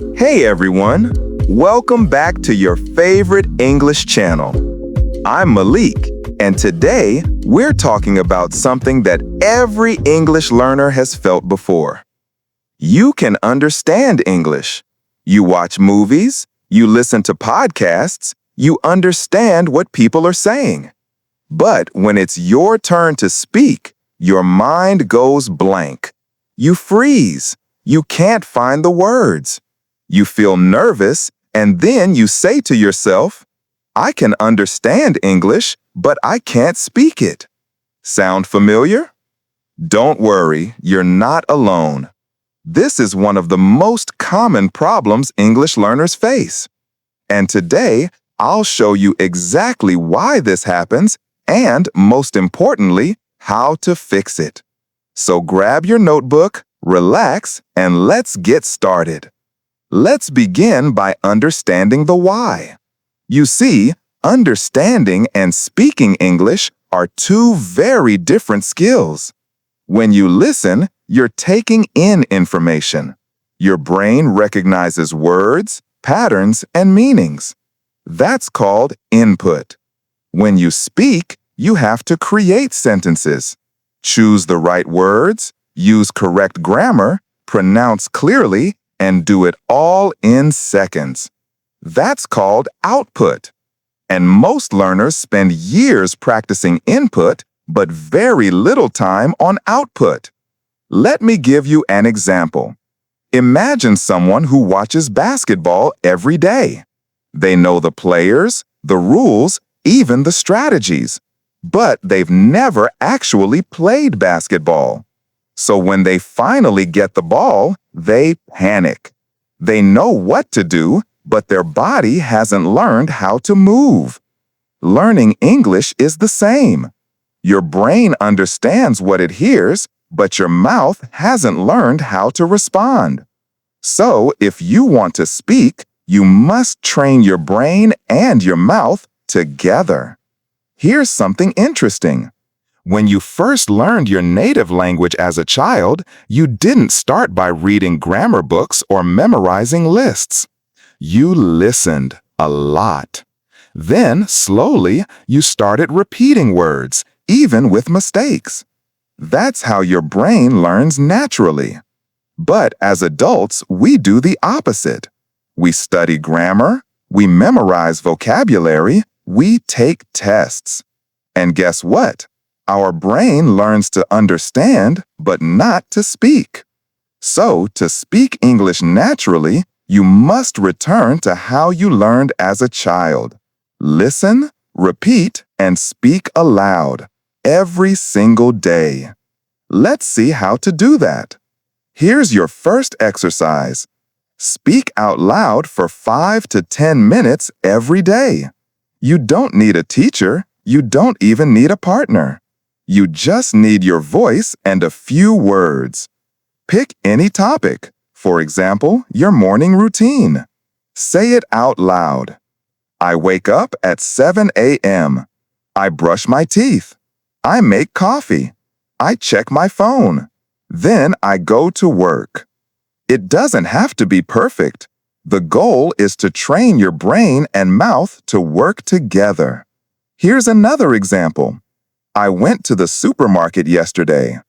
Hey everyone, welcome back to your favorite English channel. I'm Malik, and today we're talking about something that every English learner has felt before. You can understand English. You watch movies, you listen to podcasts, you understand what people are saying. But when it's your turn to speak, your mind goes blank. You freeze. You can't find the words. You feel nervous, and then you say to yourself, I can understand English, but I can't speak it. Sound familiar? Don't worry, you're not alone. This is one of the most common problems English learners face. And today, I'll show you exactly why this happens and, most importantly, how to fix it. So grab your notebook, relax, and let's get started. Let's begin by understanding the why. You see, understanding and speaking English are two very different skills. When you listen, you're taking in information. Your brain recognizes words, patterns, and meanings. That's called input. When you speak, you have to create sentences. Choose the right words, use correct grammar, pronounce clearly, and do it all in seconds. That's called output. And most learners spend years practicing input, but very little time on output. Let me give you an example. Imagine someone who watches basketball every day. They know the players, the rules, even the strategies. But they've never actually played basketball. So when they finally get the ball, they panic. They know what to do, but their body hasn't learned how to move. Learning English is the same. Your brain understands what it hears, but your mouth hasn't learned how to respond. So if you want to speak, you must train your brain and your mouth together. Here's something interesting. When you first learned your native language as a child, you didn't start by reading grammar books or memorizing lists. You listened a lot. Then, slowly, you started repeating words, even with mistakes. That's how your brain learns naturally. But as adults, we do the opposite. We study grammar, we memorize vocabulary, we take tests. And guess what? Our brain learns to understand, but not to speak. So, to speak English naturally, you must return to how you learned as a child. Listen, repeat, and speak aloud every single day. Let's see how to do that. Here's your first exercise. Speak out loud for 5 to 10 minutes every day. You don't need a teacher. You don't even need a partner. You just need your voice and a few words. Pick any topic, for example, your morning routine. Say it out loud. I wake up at 7 a.m. I brush my teeth. I make coffee. I check my phone. Then I go to work. It doesn't have to be perfect. The goal is to train your brain and mouth to work together. Here's another example. I went to the supermarket yesterday.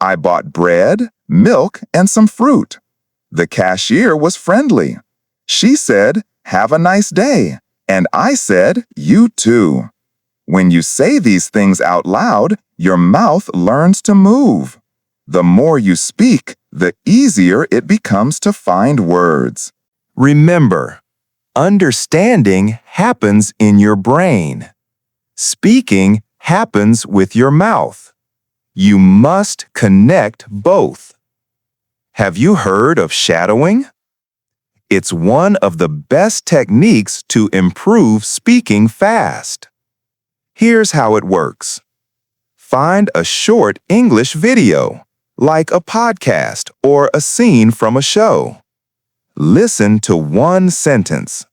I bought bread, milk, and some fruit. The cashier was friendly. She said, "Have a nice day." And I said, "You too." When you say these things out loud, your mouth learns to move. The more you speak, the easier it becomes to find words. Remember, understanding happens in your brain. Speaking happens with your mouth. You must connect both. Have you heard of shadowing? It's one of the best techniques to improve speaking fast. Here's how it works. Find a short English video, like a podcast or a scene from a show. Listen to one sentence.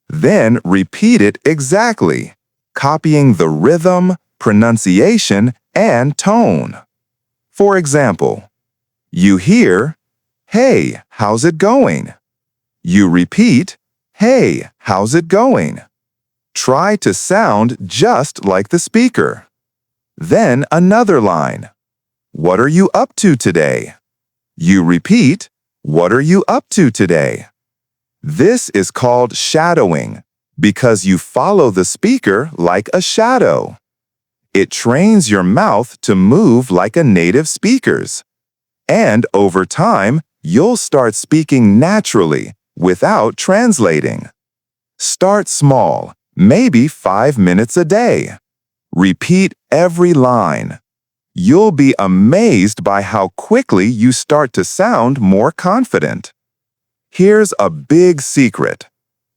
Then repeat it exactly, copying the rhythm, pronunciation, and tone. For example, you hear, "Hey, how's it going?" You repeat, "Hey, how's it going?" Try to sound just like the speaker. Then another line. "What are you up to today?" You repeat, "What are you up to today?" This is called shadowing because you follow the speaker like a shadow. It trains your mouth to move like a native speaker's. And over time, you'll start speaking naturally without translating. Start small, maybe 5 minutes a day. Repeat every line. You'll be amazed by how quickly you start to sound more confident. Here's a big secret.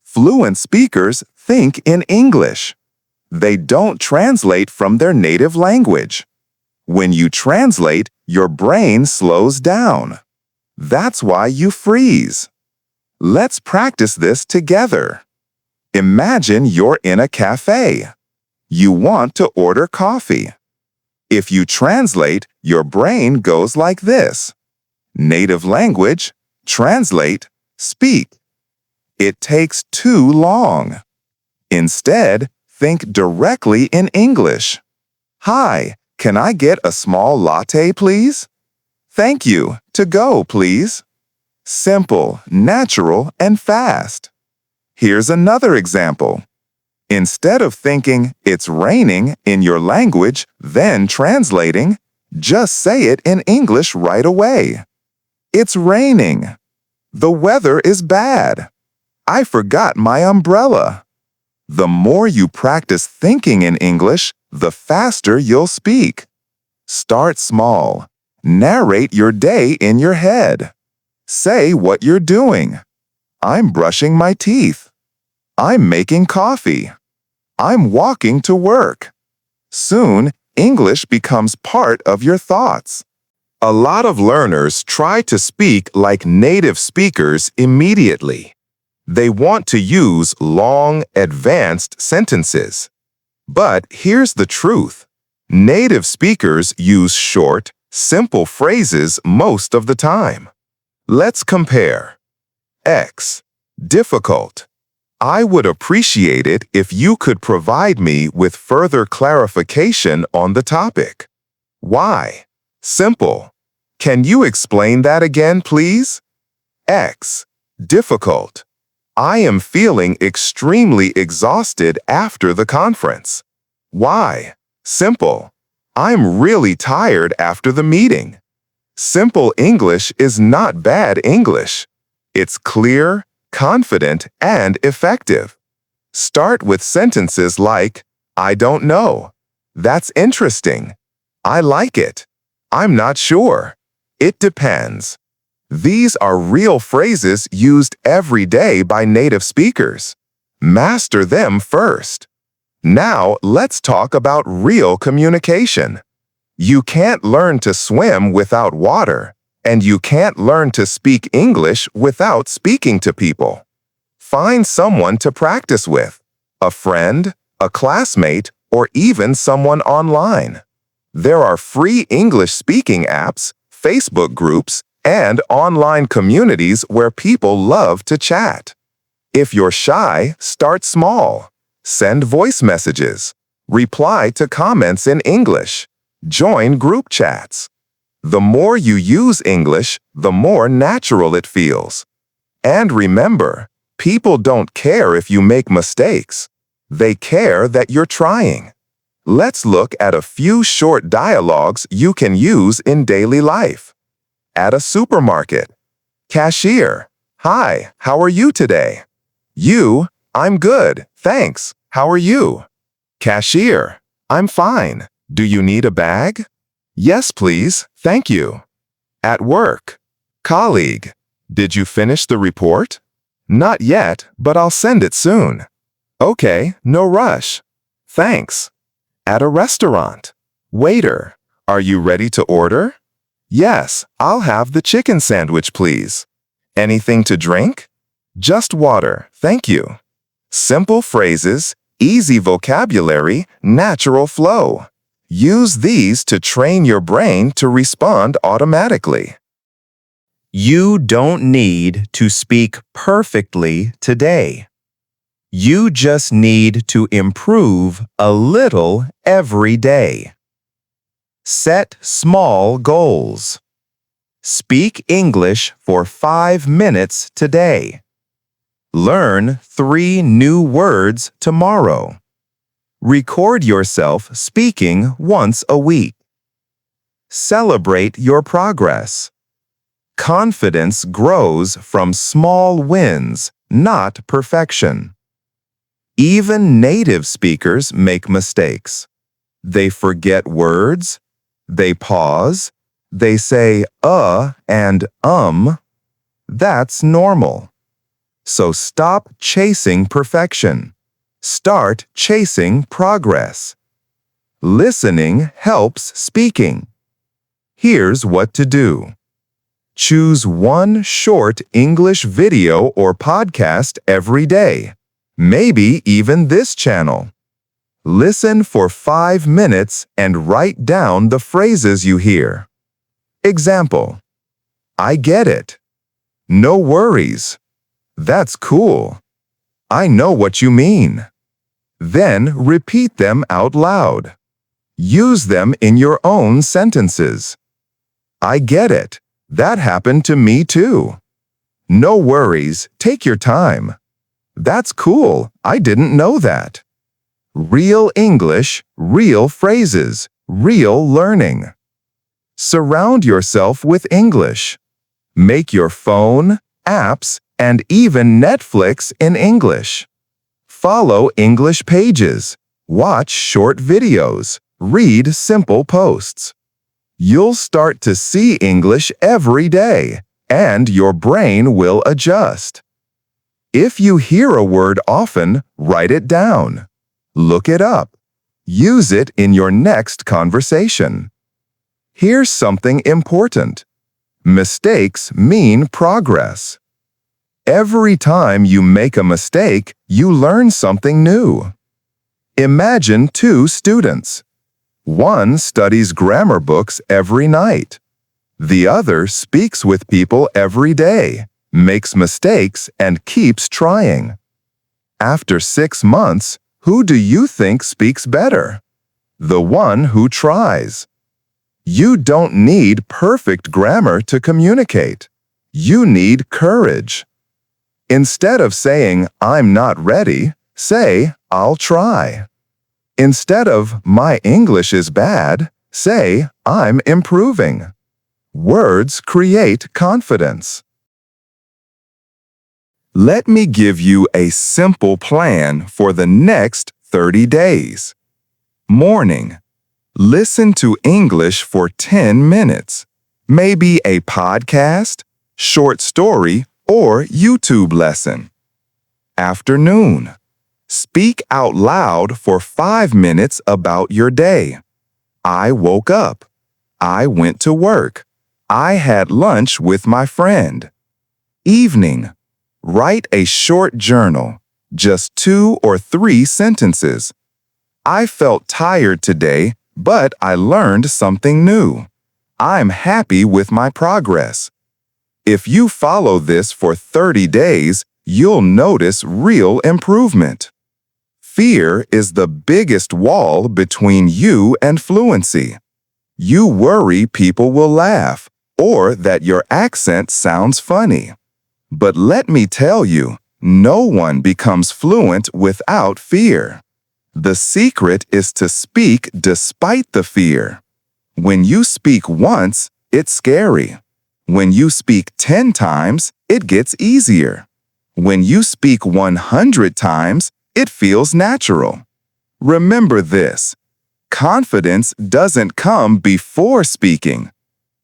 Fluent speakers think in English. They don't translate from their native language. When you translate, your brain slows down. That's why you freeze. Let's practice this together. Imagine you're in a cafe. You want to order coffee. If you translate, your brain goes like this. Native language, translate, speak. It takes too long. Instead, think directly in English. "Hi, can I get a small latte, please?" "Thank you. To go, please." Simple, natural, and fast. Here's another example. Instead of thinking "it's raining" in your language, then translating, just say it in English right away. "It's raining." "The weather is bad." "I forgot my umbrella." The more you practice thinking in English, the faster you'll speak. Start small. Narrate your day in your head. Say what you're doing. "I'm brushing my teeth." "I'm making coffee." "I'm walking to work." Soon, English becomes part of your thoughts. A lot of learners try to speak like native speakers immediately. They want to use long, advanced sentences. But here's the truth. Native speakers use short, simple phrases most of the time. Let's compare. X. Difficult. "I would appreciate it if you could provide me with further clarification on the topic." Y. Simple. "Can you explain that again, please?" X. Difficult. "I am feeling extremely exhausted after the conference." Y. Simple. "I'm really tired after the meeting." Simple English is not bad English. It's clear, confident, and effective. Start with sentences like, "I don't know." "That's interesting." "I like it." "I'm not sure." "It depends." These are real phrases used every day by native speakers. Master them first. Now, let's talk about real communication. You can't learn to swim without water, and you can't learn to speak English without speaking to people. Find someone to practice with, a friend, a classmate, or even someone online. There are free English speaking apps, Facebook groups, and online communities where people love to chat. If you're shy, start small. Send voice messages. Reply to comments in English. Join group chats. The more you use English, the more natural it feels. And remember, people don't care if you make mistakes. They care that you're trying. Let's look at a few short dialogues you can use in daily life. At a supermarket. Cashier. "Hi, how are you today?" You. "I'm good, thanks. How are you?" Cashier. "I'm fine. Do you need a bag?" "Yes, please, thank you." At work. Colleague. "Did you finish the report?" "Not yet, but I'll send it soon." "Okay, no rush." "Thanks." At a restaurant. Waiter. "Are you ready to order?" "Yes, I'll have the chicken sandwich, please." "Anything to drink?" "Just water, thank you." Simple phrases, easy vocabulary, natural flow. Use these to train your brain to respond automatically. You don't need to speak perfectly today. You just need to improve a little every day. Set small goals. Speak English for 5 minutes today. Learn 3 new words tomorrow. Record yourself speaking once a week. Celebrate your progress. Confidence grows from small wins, not perfection. Even native speakers make mistakes. They forget words, they pause, they say and That's normal. So stop chasing perfection. Start chasing progress. Listening helps speaking. Here's what to do. Choose one short English video or podcast every day, maybe even this channel. Listen for 5 minutes and write down the phrases you hear. Example: I get it. No worries. That's cool. I know what you mean. Then repeat them out loud. Use them in your own sentences. I get it. That happened to me too. No worries. Take your time. That's cool. I didn't know that. Real English, real phrases, real learning. Surround yourself with English. Make your phone, apps, and even Netflix in English. Follow English pages. Watch short videos. Read simple posts. You'll start to see English every day, and your brain will adjust. If you hear a word often, write it down. Look it up. Use it in your next conversation. Here's something important. Mistakes mean progress. Every time you make a mistake, you learn something new. Imagine 2 students. One studies grammar books every night. The other speaks with people every day, makes mistakes, and keeps trying. After 6 months, who do you think speaks better? The one who tries. You don't need perfect grammar to communicate. You need courage. Instead of saying, I'm not ready, say, I'll try. Instead of, my English is bad, say, I'm improving. Words create confidence. Let me give you a simple plan for the next 30 days. Morning. Listen to English for 10 minutes. Maybe a podcast, short story, or YouTube lesson. Afternoon. Speak out loud for 5 minutes about your day. I woke up. I went to work. I had lunch with my friend. Evening. Write a short journal, just 2 or 3 sentences. I felt tired today, but I learned something new. I'm happy with my progress. If you follow this for 30 days, you'll notice real improvement. Fear is the biggest wall between you and fluency. You worry people will laugh or that your accent sounds funny. But let me tell you, no one becomes fluent without fear. The secret is to speak despite the fear. When you speak once, it's scary. When you speak 10 times, it gets easier. When you speak 100 times, it feels natural. Remember this. Confidence doesn't come before speaking.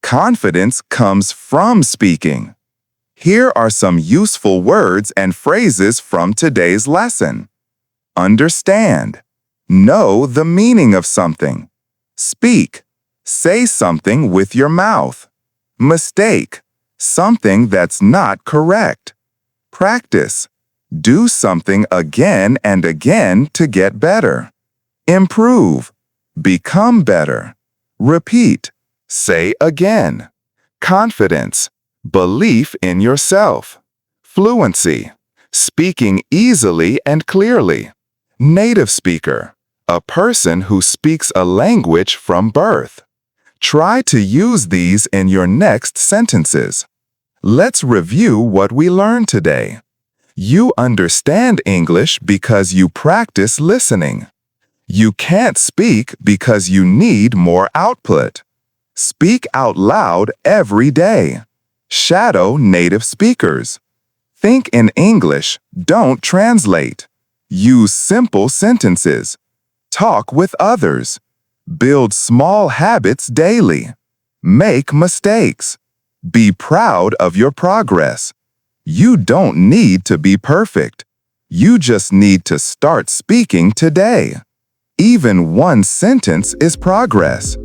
Confidence comes from speaking. Here are some useful words and phrases from today's lesson. Understand. Know the meaning of something. Speak. Say something with your mouth. Mistake. Something that's not correct. Practice. Do something again and again to get better. Improve. Become better. Repeat. Say again. Confidence. Belief in yourself. Fluency. Speaking easily and clearly. Native speaker. A person who speaks a language from birth. Try to use these in your next sentences. Let's review what we learned today. You understand English because you practice listening. You can't speak because you need more output. Speak out loud every day. Shadow native speakers. Think in English, don't translate. Use simple sentences. Talk with others. Build small habits daily. Make mistakes. Be proud of your progress. You don't need to be perfect. You just need to start speaking today. Even one sentence is progress.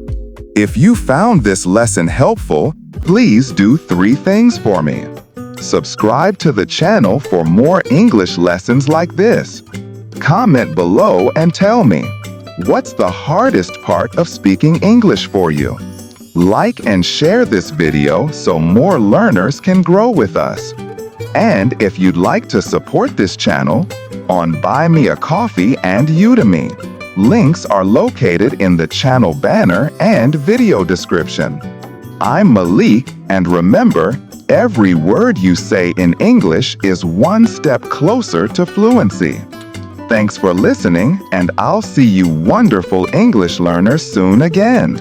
If you found this lesson helpful, please do 3 things for me. Subscribe to the channel for more English lessons like this. Comment below and tell me, what's the hardest part of speaking English for you? Like and share this video so more learners can grow with us. And if you'd like to support this channel, on Buy Me a Coffee and Udemy. Links are located in the channel banner and video description. I'm Malik, and remember, every word you say in English is one step closer to fluency. Thanks for listening, and I'll see you wonderful English learners soon again.